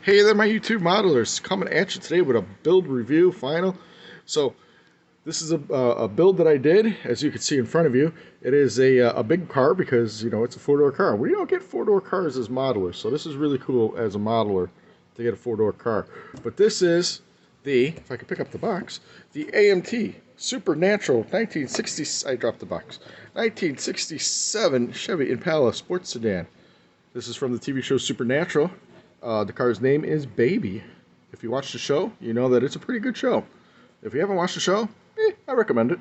Hey there, my YouTube modelers, coming at you today with a build review final. So this is a build that I did, as you can see in front of you. It is a big car because, you know, it's a four-door car. We don't get four-door cars as modelers, so this is really cool as a modeler to get a four-door car. But this is the, if I could pick up the box, the AMT Supernatural 1960, I dropped the box, 1967 Chevy Impala sports sedan. This is from the TV show Supernatural. The car's name is Baby. If you watch the show, you know that it's a pretty good show. If you haven't watched the show, I recommend it.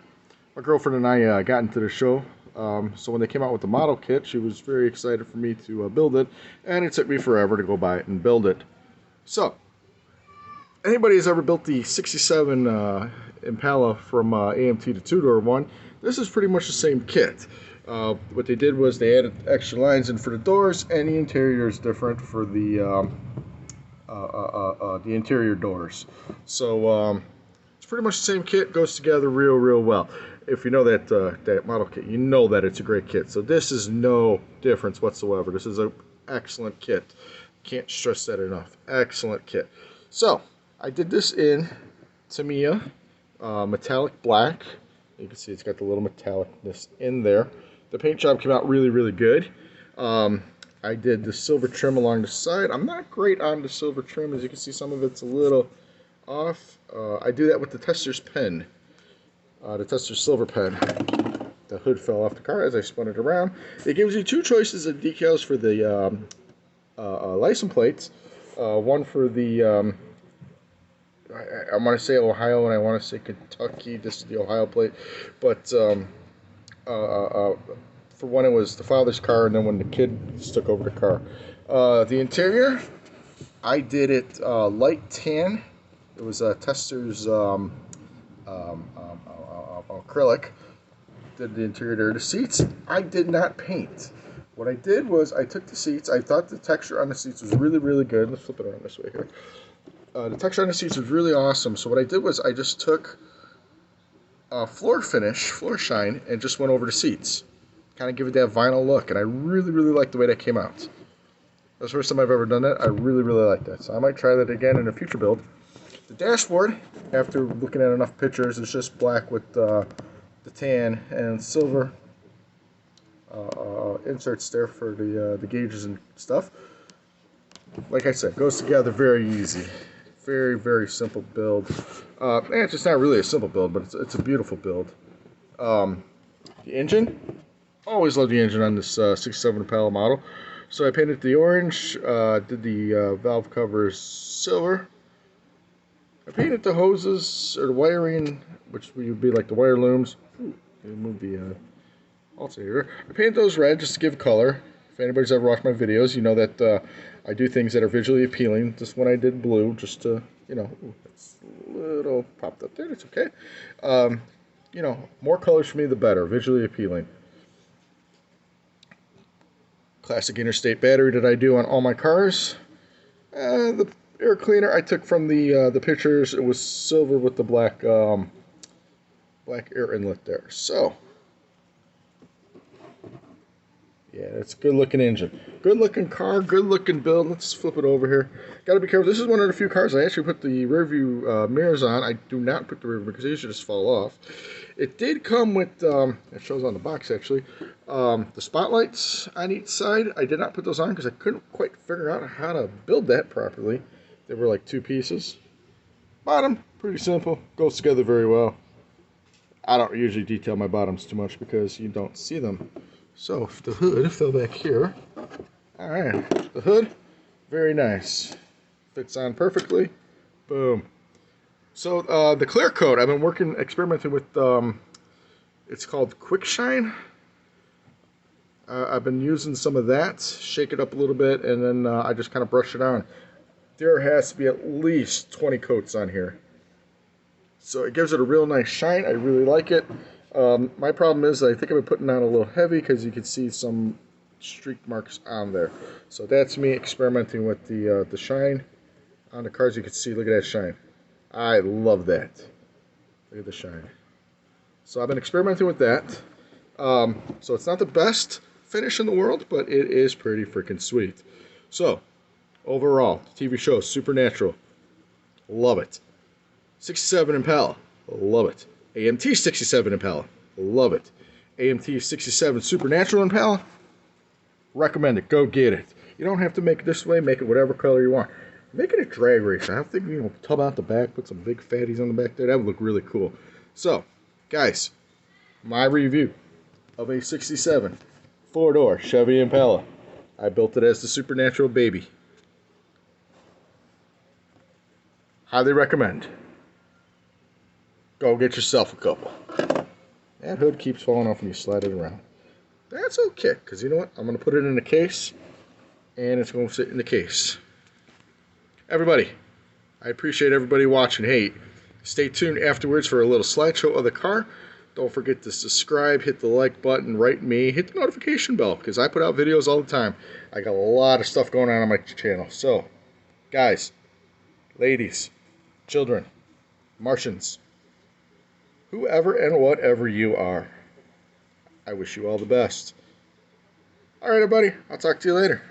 My girlfriend and I got into the show, so when they came out with the model kit, she was very excited for me to build it, and it took me forever to go buy it and build it. So, anybody has ever built the 67 Impala from AMT to two-door one, this is pretty much the same kit. What they did was they added extra lines in for the doors, and the interior is different for the interior doors. So it's pretty much the same kit, goes together real well. If you know that model kit, you know that it's a great kit. So this is no difference whatsoever. This is an excellent kit. Can't stress that enough. Excellent kit. So I did this in Tamiya metallic black. You can see it's got the little metallicness in there. The paint job came out really good. I did the silver trim along the side. I'm not great on the silver trim. As you can see, some of it's a little off. I do that with the tester's pen, the tester's silver pen. The hood fell off the car as I spun it around. It gives you two choices of decals for the license plates. One for the, I want to say Ohio and I want to say Kentucky. This is the Ohio plate. But for when it was the father's car, and then when the kids took over the car. The interior, I did it light tan. It was a tester's acrylic. Did the interior there. The seats, I did not paint. What I did was I took the seats. I thought the texture on the seats was really good. Let's flip it around this way here. The texture on the seats was really awesome. So what I did was I just took floor finish, floor shine, and just went over the seats. Kind of give it that vinyl look, and I really like the way that came out. That's the first time I've ever done that. I really like that. So I might try that again in a future build. The dashboard, after looking at enough pictures, is just black with the tan and silver inserts there for the gauges and stuff. Like I said, goes together very easy. Very simple build. And it's just not really a simple build, but it's a beautiful build. The engine, always love the engine on this 67 Impala model. So I painted the orange, did the valve covers silver. I painted the hoses, or the wiring, which would be like the wire looms. Move the alternator. I painted those red just to give color. If anybody's ever watched my videos, you know that I do things that are visually appealing. This one I did blue, just to, you know, it's a little popped up there. It's okay. You know, more colors for me, the better. Visually appealing. Classic interstate battery that I do on all my cars. The air cleaner I took from the pictures. It was silver with the black black air inlet there. So. Yeah, it's a good-looking engine. Good-looking car, good-looking build. Let's flip it over here. Got to be careful. This is one of the few cars I actually put the rear view mirrors on. I do not put the rear view because they usually just fall off. It did come with, it shows on the box actually, the spotlights on each side. I did not put those on because I couldn't quite figure out how to build that properly. They were like two pieces. Bottom, pretty simple. Goes together very well. I don't usually detail my bottoms too much because you don't see them. So, the hood fell back here. Alright, the hood, very nice. Fits on perfectly. Boom. So, the clear coat, I've been experimenting with, it's called Quick Shine. I've been using some of that, shake it up a little bit, and then I just kind of brush it on. There has to be at least 20 coats on here. So, it gives it a real nice shine. I really like it. My problem is I think I've been putting on a little heavy because you can see some streak marks on there. So that's me experimenting with the shine on the cars. You can see, look at that shine. I love that. Look at the shine. So I've been experimenting with that. So it's not the best finish in the world, but it is pretty freaking sweet. So Overall, TV show, Supernatural. Love it. 67 Impala. Love it. AMT 67 Impala. Love it. AMT 67 Supernatural Impala. Recommend it. Go get it. You don't have to make it this way. Make it whatever color you want. Make it a drag race. I think, tub out the back, put some big fatties on the back there. That would look really cool. So, guys, my review of a 67 four-door Chevy Impala. I built it as the Supernatural baby. Highly recommend. Go get yourself a couple. That hood keeps falling off when you slide it around. That's okay, because you know what? I'm going to put it in a case, and it's going to sit in the case. Everybody, I appreciate everybody watching. Hey, stay tuned afterwards for a little slideshow of the car. Don't forget to subscribe, hit the like button, write me, hit the notification bell, because I put out videos all the time. I got a lot of stuff going on my channel. So, guys, ladies, children, Martians, whoever and whatever you are, I wish you all the best. All right, everybody, I'll talk to you later.